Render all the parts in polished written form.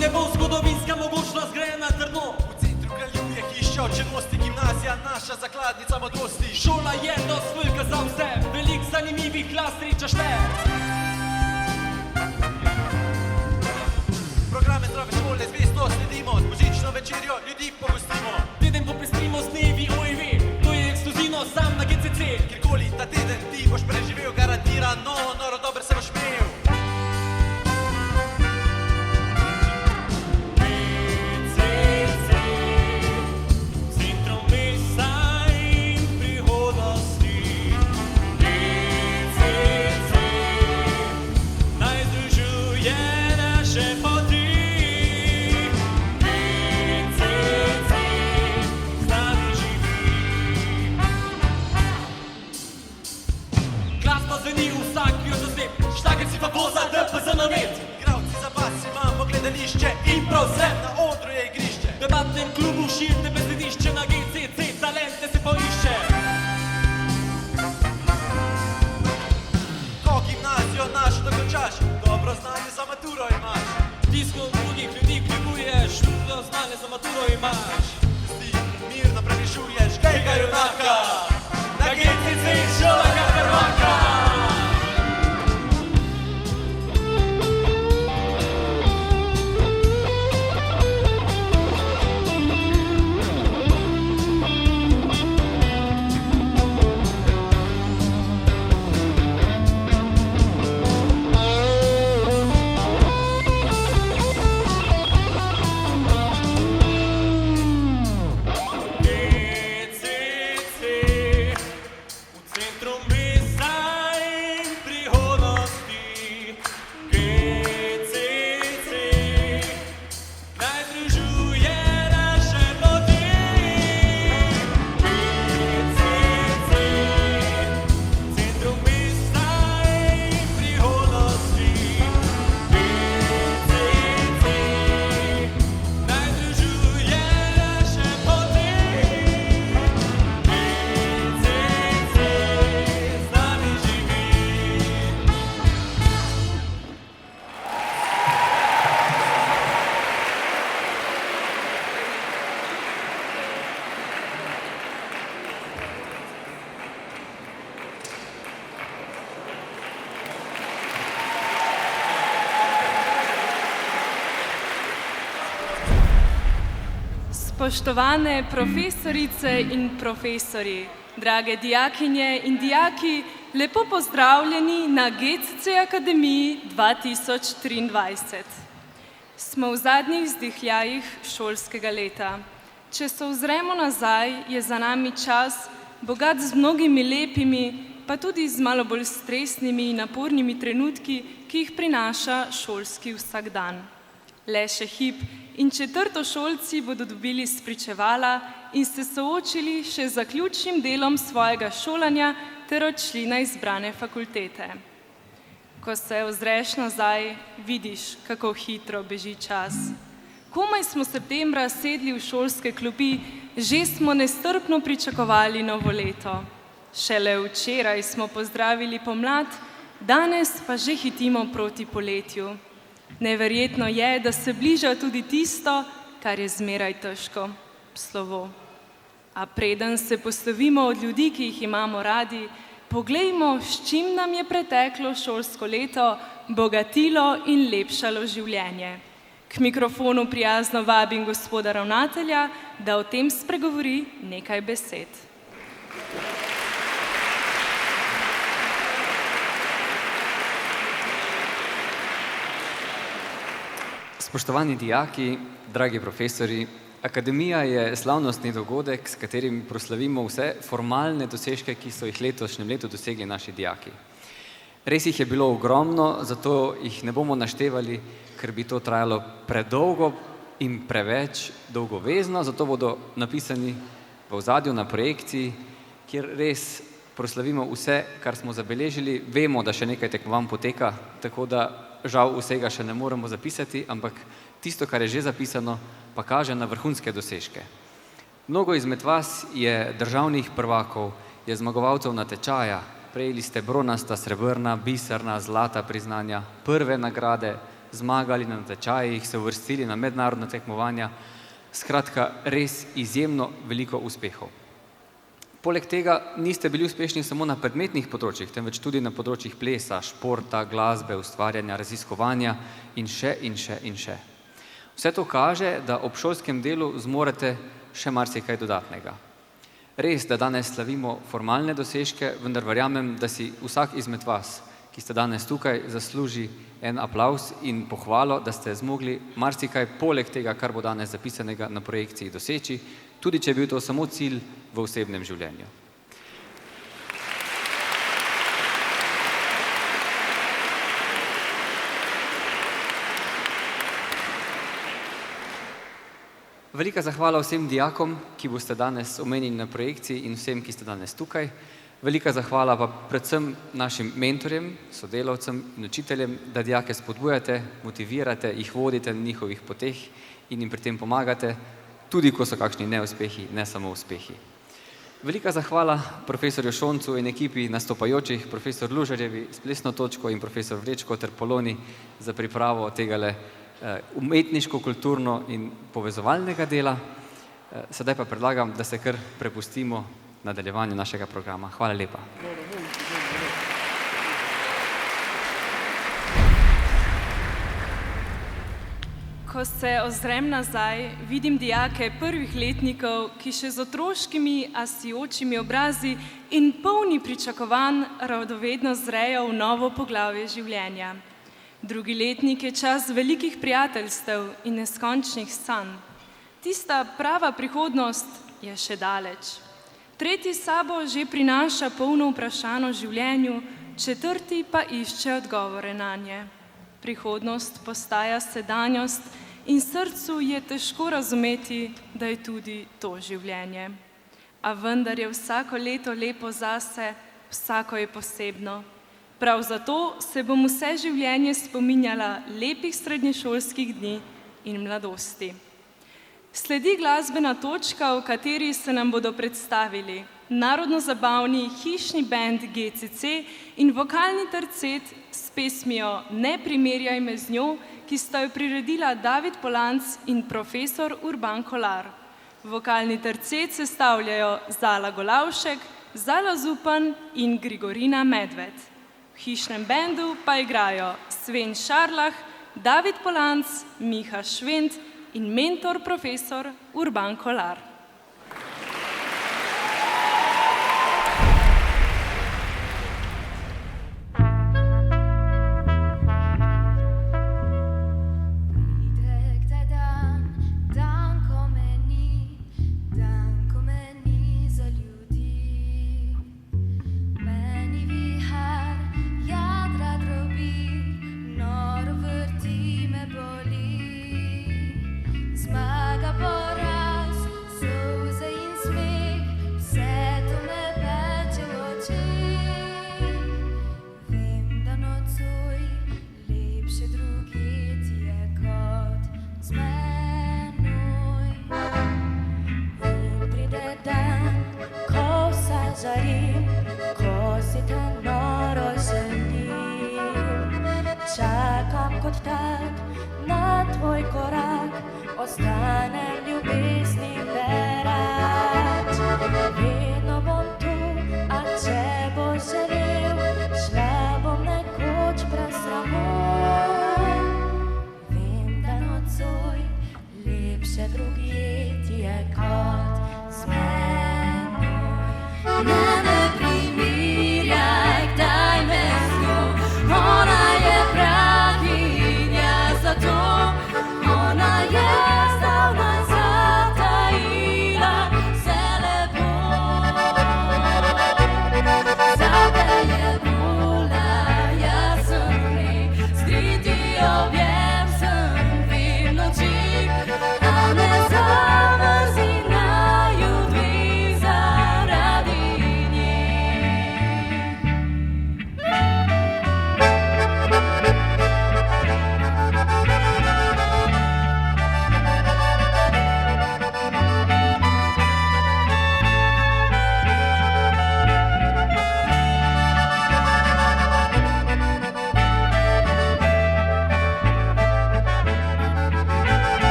ne bo zgodovinska mogočnost gre na trno. V centru kraljuje hišča, učenosti, gimnazija, naša zakladnica modrosti. Šola je dost velika za vse, velik zanimivih klas srečaš te. Programe zdrave šole zvesto sledimo, z božično večerjo ljudi pogostimo. Teden popestrimo z dnevi OEV, to je ekskluzivno sam na GCC. Kjerkoli ta teden ti boš preživel, garantirano, noro dober se boš imel. Igravci za bas imamo gledališče, improv sem na odru je igrišče. V debatnem klubu širite besedišče, na GCC talente se poišče. Ko gimnazijo našo dokončaš, dobro znanje za maturo imaš. Tisko drugih ljudi kljubuješ, dobro znanje za maturo imaš. Ti mirno premišuješ, kejga junaka, na GCC šola ga prvaka. Spoštovane profesorice in profesorji, drage dijakinje in dijaki, lepo pozdravljeni na GCC Akademiji 2023. Smo v zadnjih vzdihljajih šolskega leta. Če se ozremo nazaj, je za nami čas, bogat z mnogimi lepimi, pa tudi z malo bolj stresnimi in napornimi trenutki, ki jih prinaša šolski vsakdan. Le še hip in četrtošolci bodo dobili spričevala in se soočili še z zaključnim delom svojega šolanja ter odšli na izbrane fakultete. Ko se ozreš nazaj, vidiš, kako hitro beži čas. Komaj smo septembra sedli v šolske klopi, že smo nestrpno pričakovali novo leto. Šele včeraj smo pozdravili pomlad, danes pa že hitimo proti poletju. Neverjetno je, da se bliža tudi tisto, kar je zmeraj težko, slovo. A preden se poslovimo od ljudi, ki jih imamo radi, poglejmo, s čim nam je preteklo šolsko leto bogatilo in lepšalo življenje. K mikrofonu prijazno vabim gospoda ravnatelja, da o tem spregovori nekaj besed. Spoštovani dijaki, dragi profesori, Akademija je slavnostni dogodek, s katerim proslavimo vse formalne dosežke, ki so jih letošnjem letu dosegli naši dijaki. Res jih je bilo ogromno, zato jih ne bomo naštevali, ker bi to trajalo predolgo in preveč dolgovezno, zato bodo napisani v ozadju na projekciji, kjer res proslavimo vse, kar smo zabeležili. Vemo, da še nekaj tekmovanj poteka, tako da žal vsega še ne moremo zapisati, ampak tisto, kar je že zapisano, pa kaže na vrhunske dosežke. Mnogo izmed vas je državnih prvakov, je zmagovalcev natečaja, prejeli ste bronasta, srebrna, biserna, zlata priznanja, prve nagrade, zmagali na natečajih, se uvrstili na mednarodna tekmovanja. Skratka, res izjemno veliko uspehov. Poleg tega niste bili uspešni samo na predmetnih področjih, temveč tudi na področjih plesa, športa, glasbe, ustvarjanja, raziskovanja in še in še in še. Vse to kaže, da ob šolskem delu zmorete še marsikaj dodatnega. Res, da danes slavimo formalne dosežke, vendar verjamem, da si vsak izmed vas, ki ste danes tukaj, zasluži en aplavz in pohvalo, da ste zmogli marsikaj poleg tega, kar bo danes zapisanega na projekciji, doseči, tudi če je bil to samo cilj v osebnem življenju. Velika zahvala vsem dijakom, ki boste danes omenjeni na projekciji in vsem, ki ste danes tukaj. Velika zahvala pa predvsem našim mentorjem, sodelavcem in učiteljem, da dijake spodbujate, motivirate, jih vodite na njihovih poteh in jim pri tem pomagate, tudi ko so kakšni neuspehi, ne samo uspehi. Velika zahvala profesorju Šoncu in ekipi nastopajočih, profesor Lužarjevi s plesno točko in profesor Vrečko ter Poloni za pripravo tegale umetniško, kulturno in povezovalnega dela. Sedaj pa predlagam, da se kar prepustimo nadaljevanju našega programa. Hvala lepa. Ko se ozrem nazaj, vidim dijake prvih letnikov, ki še z otroškimi, a sijočimi obrazi in polni pričakovanj radovedno zrejo v novo poglavje življenja. Drugi letnik je čas velikih prijateljstev in neskončnih sanj. Tista prava prihodnost je še daleč. Tretji sabo že prinaša polno vprašanj o življenju, četrti pa išče odgovore nanje. Prihodnost postaja sedanjost in srcu je težko razumeti, da je tudi to življenje. A vendar je vsako leto lepo zase, vsako je posebno. Prav zato se bom vse življenje spominjala lepih srednješolskih dni in mladosti. Sledi glasbena točka, v kateri se nam bodo predstavili narodno-zabavni hišni bend GCC in vokalni tercet s pesmijo Ne primerjaj me z njo, ki sta jo priredila David Polanc in profesor Urban Kolar. Vokalni tercet sestavljajo Zala Golavšek, Zala Zupan in Grigorina Medved. V hišnem bendu pa igrajo Sven Šarlah, David Polanc, Miha Švent in mentor profesor Urban Kolar. Ona je zdavnaj zatajila, se lepo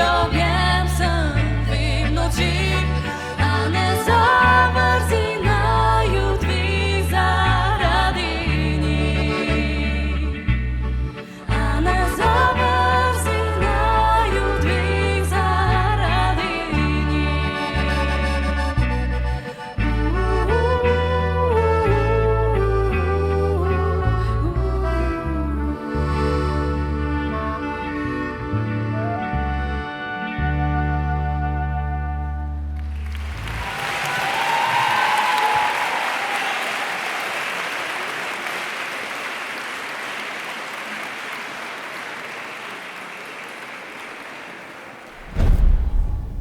objem sem vem noči, a ne zavrzi naju dvig zaradi njih. A ne zavrzi naju dvig zaradi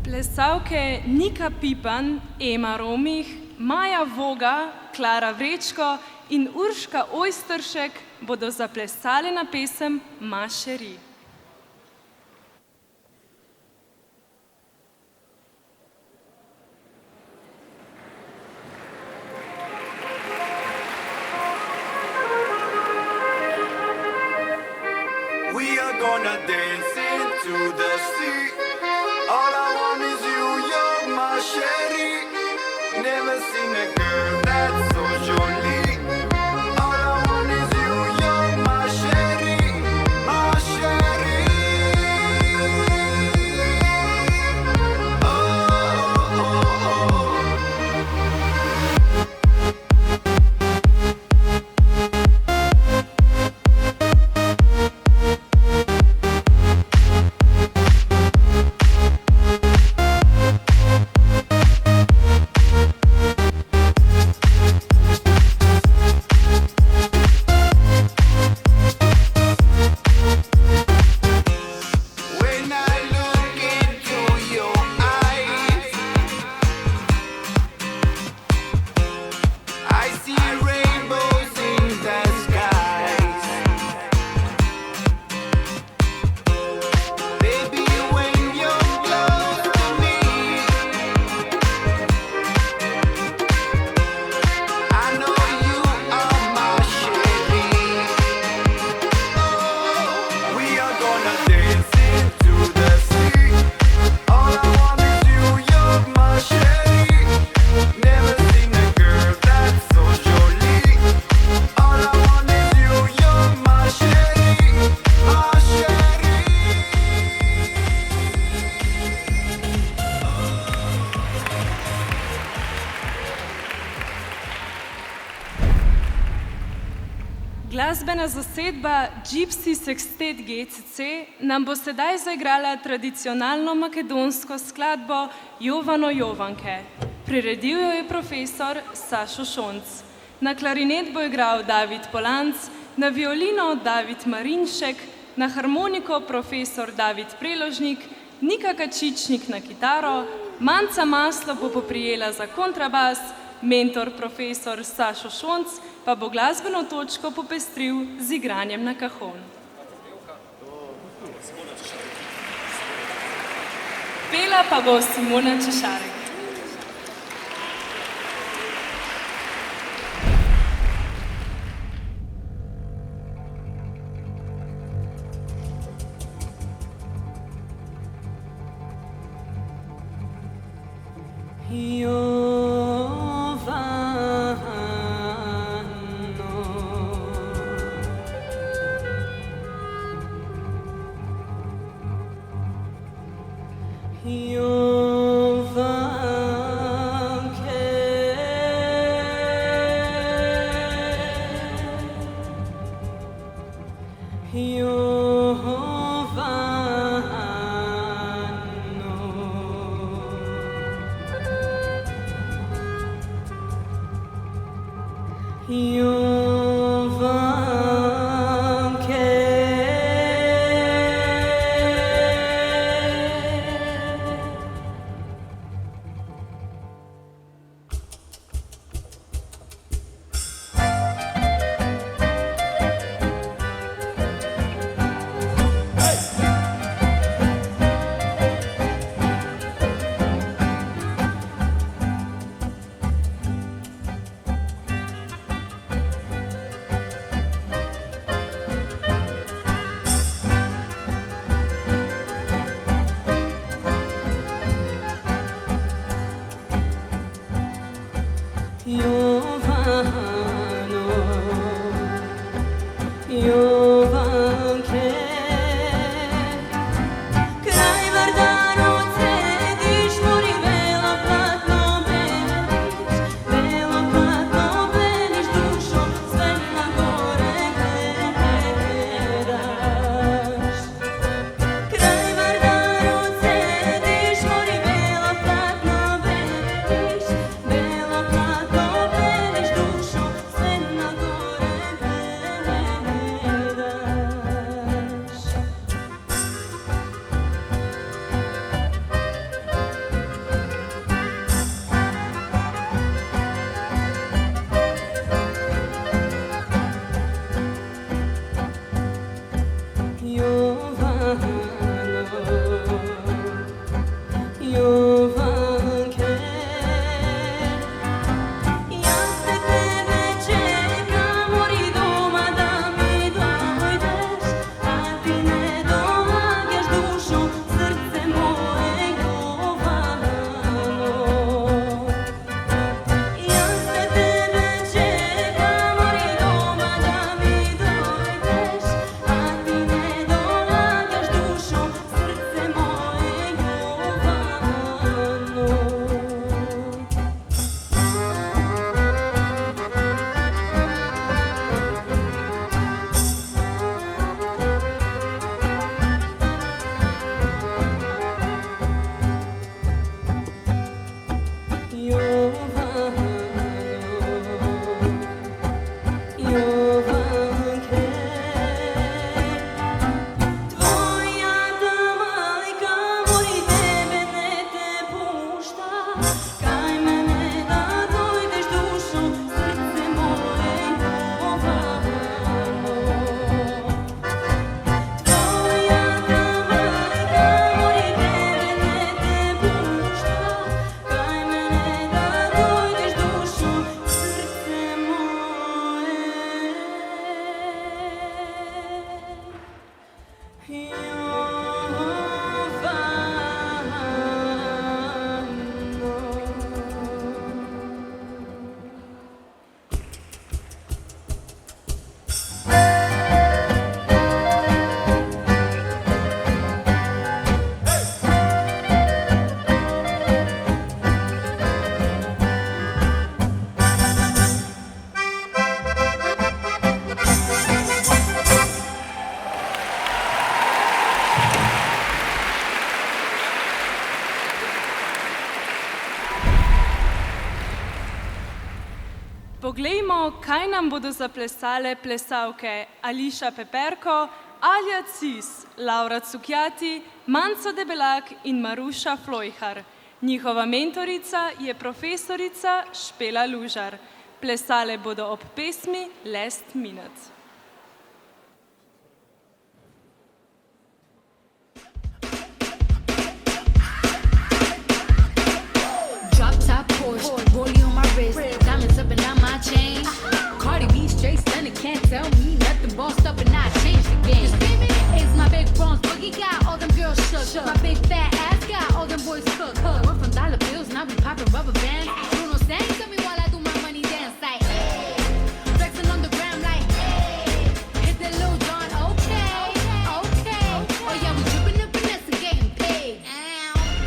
Plesalke Nika Pipan, Ema Romih, Maja Voga, Klara Vrečko in Urška Ojsteršek bodo zaplesali na pesem Ma chérie. We are gonna dance into the sea. All I want is you, you're my chérie. Never seen a girl that's so jolie. All I want is you, you're my chérie, my chérie. Oh, oh, oh, oh. When I look into your eyes, I see rainbows in the skies. Baby, when you're close to me, I know you are my chérie. Oh, we are gonna dance into the sea. All I want is you, you're my chérie. Never seen a girl that's so jolie. All I want is you, you're my chérie, my chérie. Glasbena zasedba Gypsy Sextet GCC nam bo sedaj zaigrala tradicionalno makedonsko skladbo Jovano Jovanke. Priredil jo je profesor Sašo Šonc. Na klarinet bo igral David Polanc, na violino David Marinšek, na harmoniko profesor David Preložnik, Nika Kačičnik na kitaro, Manca Maslo bo poprijela za kontrabas, mentor profesor Sašo Šonc pa bo glasbeno točko popestril z igranjem na kajon. Pela pa bo Simona Češarek. Poglejmo, kaj nam bodo zaplesale plesalke Ališa Peperko, Alja Cis, Laura Cukjati, Manco Debelak in Maruša Flojhar. Njihova mentorica je profesorica Špela Lužar. Plesale bodo ob pesmi Last Minute. Drop top Porsche, rollie on my wrist, diamonds up and down my chain. Cardi B straight stunning, can't tell me nothing. Bossed up and I changed the game. It's my big bronze boogie, got all them girls shook. My big fat ass got all them boys cooked. We're from dollar bills, now we popping rubber bands. Bruno sang to me while I do my money dance like hey. Flexing on the gram like hey. Hit that Lil Jon, okay, okay. Oh yeah, we dripping and finesse and getting paid.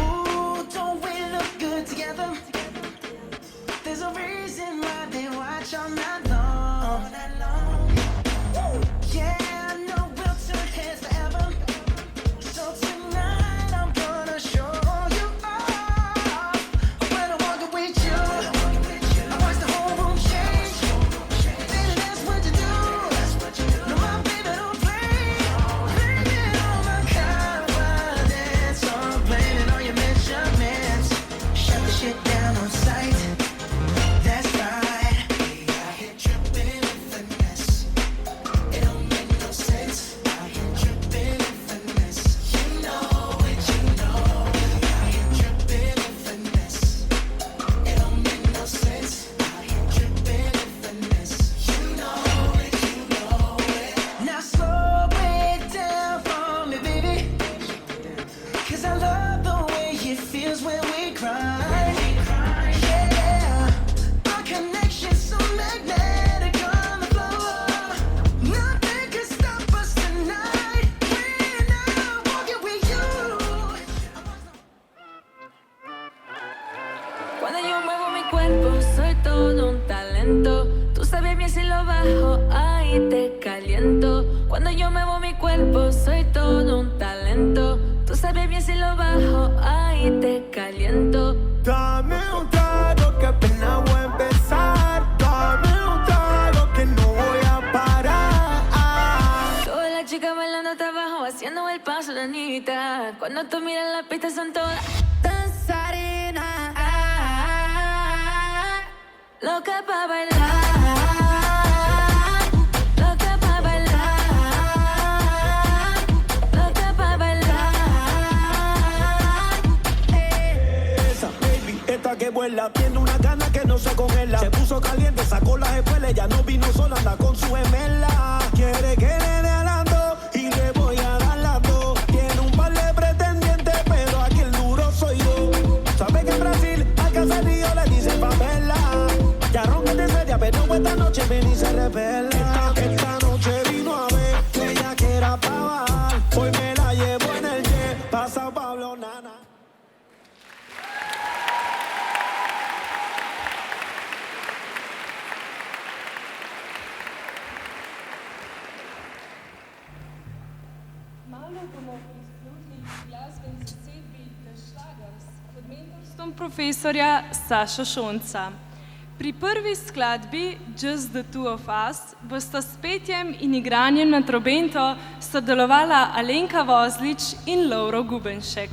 Ooh, don't we look good together? There's a reason why they watch all night long. Yeah, I know we'll turn heads forever. So tonight I'm gonna show you off. When I'm walking with you, I watch the whole room change. Baby, that's what you do. No, my baby don't play. Blaming all my confidence, I'm blaming all your measurements. Shut the shit down on sight. That's right. We out here tripping in finesse. It don't make no sense. Out here tripping in finesse. You know it, you know. We out here tripping in finesse. It don't make no sense. Out here tripping in finesse. You know it, you know it. Now slow it down for me, baby. 'Cause I love the way it feels when we cry. Yeah, our connection's so magnetic on the floor. Nothing can stop us tonight. When I'm walking with you. Cuando yo muevo mi cuerpo soy todo un talento. Tú sabes bien si lo bajo, ahí te caliento. Cuando yo muevo mi cuerpo soy todo un talento. Tú sabes bien si lo bajo, ahí te caliento. Dame un trago que apenas voy a empezar. Dame un trago que no voy a parar. Todas las chicas bailando hasta abajo, haciendo el paso de Anita. Cuando tú miras la pista son todas danzarinas. Loca pa' bailar. Loca pa' bailar. Loca pa' bailar. Esa baby, esta que vuela, tiene una gana que no se congela. Se puso caliente, sacó las espuelas, ya no vino sola, anda con su gemela. Quiere que le dé alando y le voy a dar las dos. Tiene un par de pretendientes, pero aquí el duro soy yo. Sabe que en Brasil al caserío le dicen Pamela. Ya rompete seria, pero esta noche ven y se revela. Esta noche vino a ver que ella quiera pa' bajar. Hoy me la llevo en el jet, pasa Pablo Nana. Malo bomo prisluhnili glasbeni zasedbi The Schlagers pod mentorstvom profesorja Saša Šonca. Pri prvi skladbi Just the Two of Us bosta s petjem in igranjem na trobento sodelovala Alenka Vozlič in Lovro Gubenšek.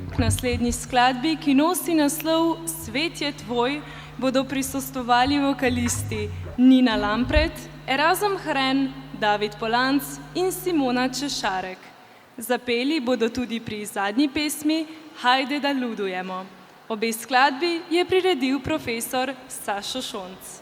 K naslednji skladbi, ki nosi naslov Svet je tvoj, bodo prisostvovali vokalisti Nina Lampret, Erazem Hren, David Polanc in Simona Češarek. Zapeli bodo tudi pri zadnji pesmi Hajde da ludujemo. Obe skladbi je priredil profesor Sašo Šonc.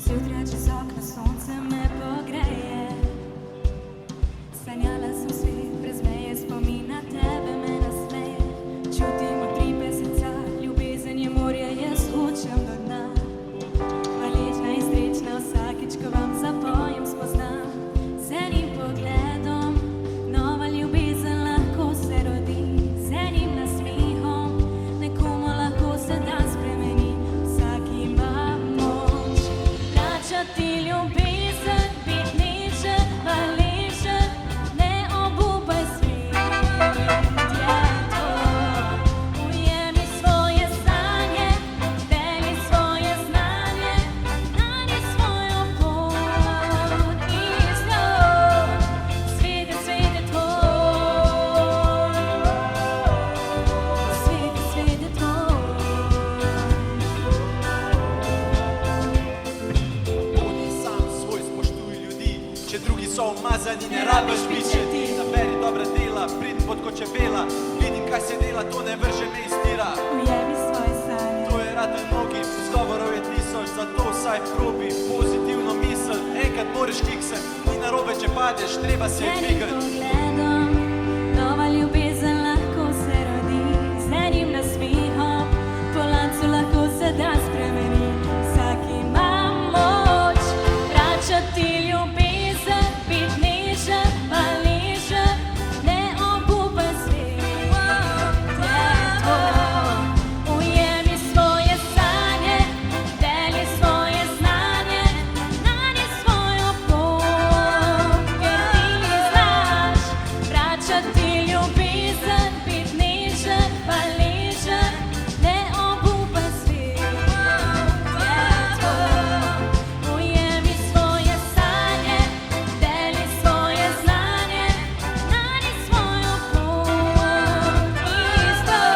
Zjutraj čez okno sonce me pogreje. Sanjala sem svet brez meje, spomin na tebe me nasmeje. Čutim utripe srca, ljubezen je morje, jaz hočem do dna. Hvaležna in srečna vsakič, ko vam zapojem, spoznam. Z enim pogledom nova ljubezen lahko se rodi. Z enim nasmehom nekomu lahko se dan spremeni. Vsak ima moč vračati ljubezen, bit nečen, hvaležen, ne obupaj svet je to. Ujemi svoje sanje, deli svoje znanje, najdi svojo pot iz njo. Svet je tvoj, svet je tvoj. Bodi sam svoj, spoštuj ljudi, če drugi so umazani, ne rabiš biti še ti. Naberi dobra dela, prid pod kočebela, vidim kaj se dela, to ne vrže me iztira. Ujemi svoje sanje. To je rata mnogi, izgovorov je tisoč, zato vsaj probi pozitivno misel. Enkrat moraš kikse, ni narobe, če padeš, treba se Z enim dvigati. pogledom nova ljubezen lahko se rodi. Z enim nasmehom po lancu lahko se dan spremeni. Vsak ima moč vračati ljubezen, bit nežen, hvaležen, ne obupaj svet je to. Ujemi svoje sanje, deli svoje znanje, najdi svojo pot, ker ti znaš vračati ljubezen, bit nežen, hvaležen, ne obupaj svet je to. Ujemi svoje sanje, deli svoje znanje, najdi svojo pot iz njo.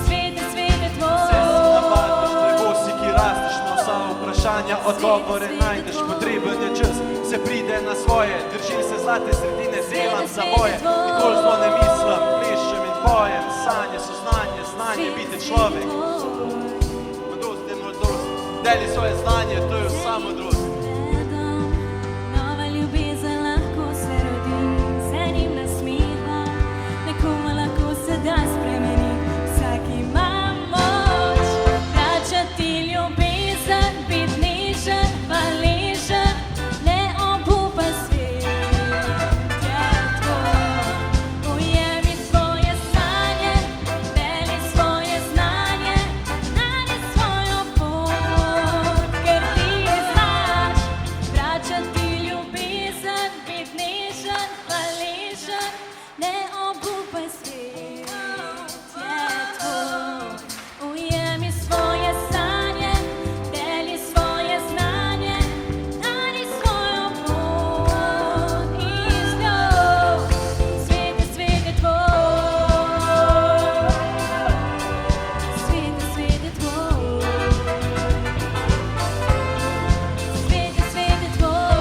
Svet je tvoj. Vse se navadiš, drevo si, ki rasteš, na vsa vprašanja odgovore najdeš. Potreben je čas, se pride na svoje, držim se zlate sredine, delam za boje. Nikoli zlo ne mislim, plešem in pojem, sanje so znanje, znanje biti človek. Modrost je modrost, deli svoje znanje, to je vsa modrost. Pogledom nova ljubezen lahko se rodi. Z enim nasmehom nekomu lahko se dan spremeni. Vsak ima moč vračati ljubezen, bit nežen, hvaležen, ne obupaj svet je to. Ujemi svoje sanje, deli svoje znanje, najdi svojo pot, ker ti znaš vračati ljubezen, bit nežen, hvaležen, ne obupaj svet je to. Ujemi svoje sanje, deli svoje znanje, najdi svojo pot iz njo. Svet je tvoj, svet je tvoj. Svet je tvoj,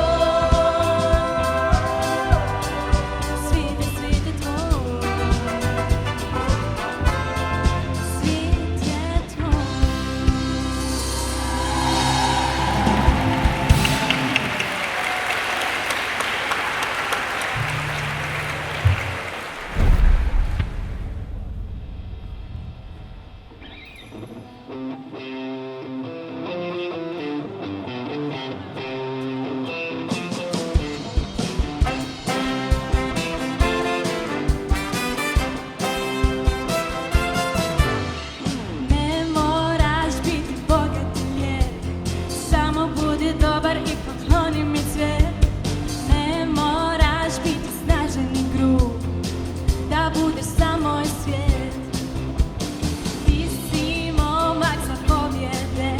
svet je tvoj. Ne moraš biti bogat in lep, samo budi dober in pokloni mi cvet. Ne moraš biti snažen in grub, da budeš sam moj svijet. Ti si momak za pobjede,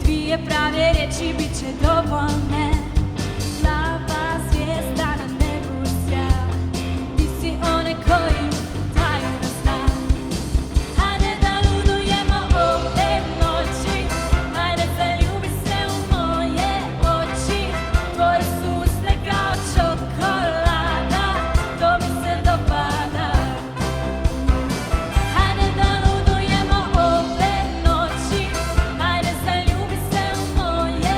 dvije prave reči bit će dovoljne. Slava zvijezda na nebu sja, ti si one koji daju nas dan. Hajde da ludujemo ove noći, hajde zaljubi se u moje oči. Tvoje su usne kao čokolada, to mi se dopada. Hajde da ludujemo ove noći, hajde zaljubi se u moje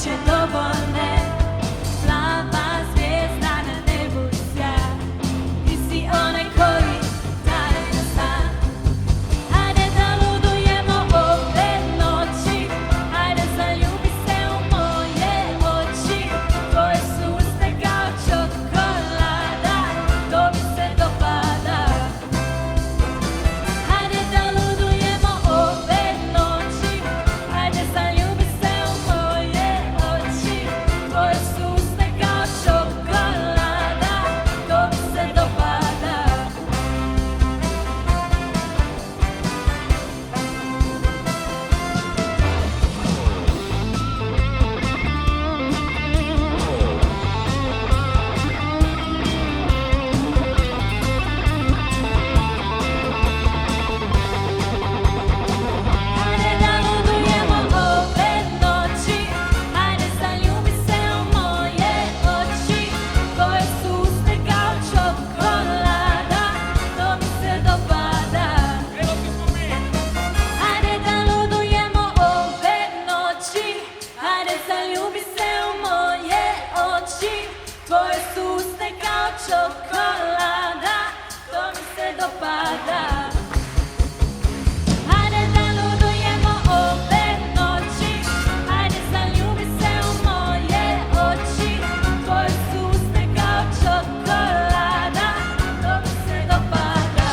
še dovolj ne. Slaba zvezda na nebu sja, ti si onaj koji daje nas dan. Ajde da ludujemo ove noći, ajde zaljubi se u moje oči, tvoje su uste kao čokolada, to mi se dopada. Ajde da ludujemo ove noći, ajde zaljubi se u moje oči, tvoje su uste kao čokolada, to mi se dopada. Ajde da ludujemo ove noći, ajde zaljubi se u moje oči, tvoje su uste kao čokolada, to mi se dopada. Ajde da ludujemo ove noći, ajde zaljubi se u moje oči, tvoje su uste kao čokolada, to mi se dopada. Ajde da ludujemo ove noći, ajde zaljubi se u moje oči, tvoje su uste kao čokolada, to mi se dopada.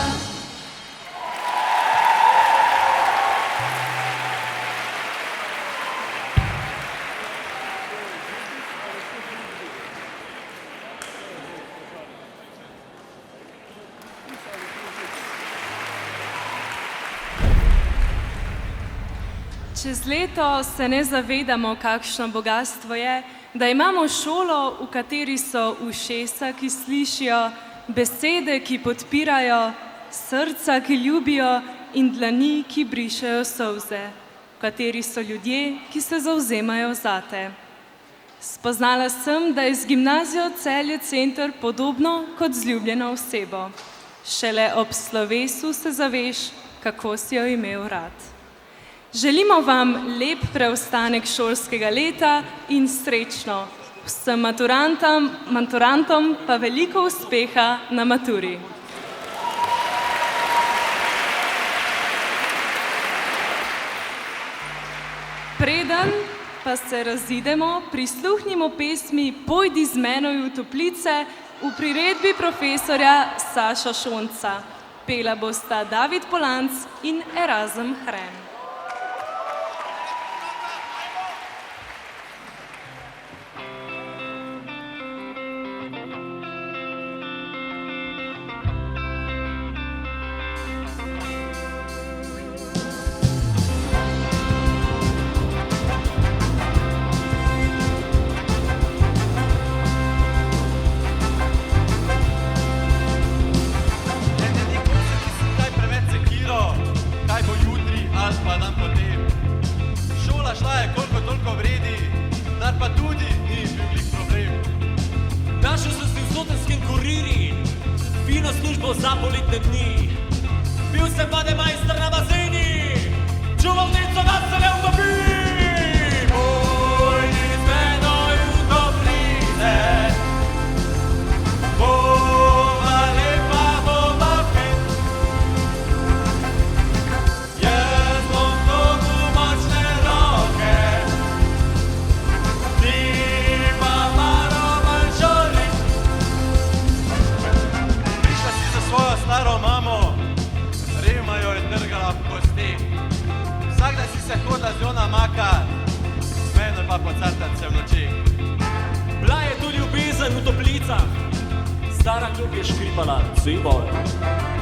Čez leto se ne zavedamo, kakšno bogastvo je, da imamo šolo, v kateri so ušesa, ki slišijo, besede, ki podpirajo, srca, ki ljubijo in dlani, ki brišejo solze, v kateri so ljudje, ki se zavzemajo zate. Spoznala sem, da je z gimnazijo Celje Center podobno kot z ljubljeno osebo. Šele ob slovesu se zaveš, kako si jo imel rad. Želimo vam lep preostanek šolskega leta in srečno. Vsem maturantom pa veliko uspeha na maturi. Preden pa se razidemo, prisluhnimo pesmi Pojdi z menoj v toplice v priredbi profesorja Saša Šonca. Pela bosta David Polanc in Erazem Hren.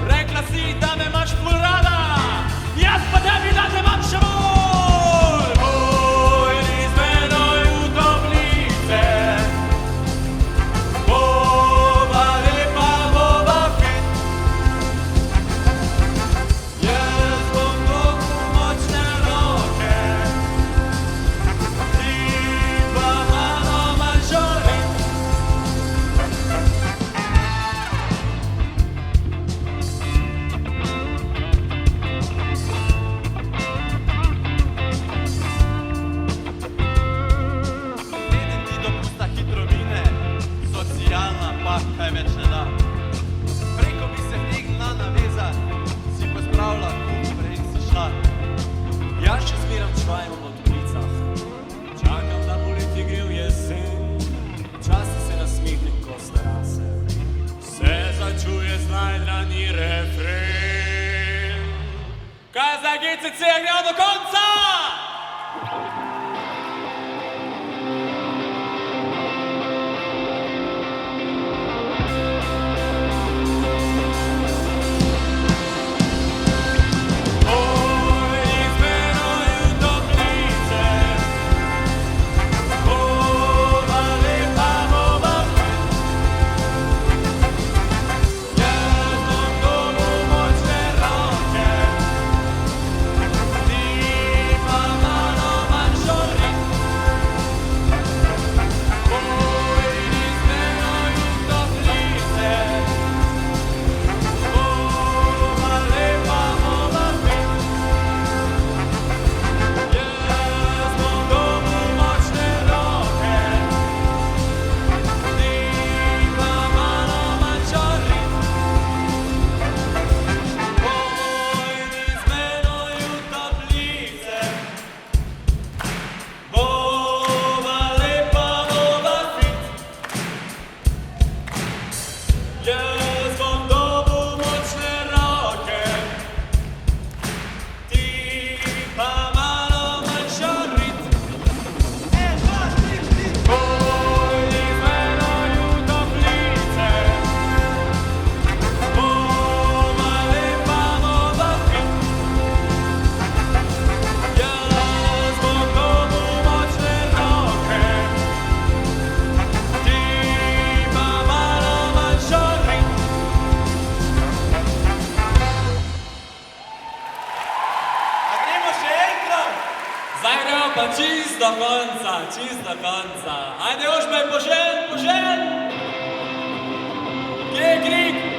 Rekla si, da me imaš ful rada, jaz pa tebi da te imam še bolj. Pojdi z menoj v toplice, bova lepa, bova fit. Jaz bom dolgo močne roke, ti pa malo manj žolit. za GCC grejo do konca! Zdaj gremo pa čist do konca, čist do konca. Ajde, Ožbej, požen, požen! Kje je krik?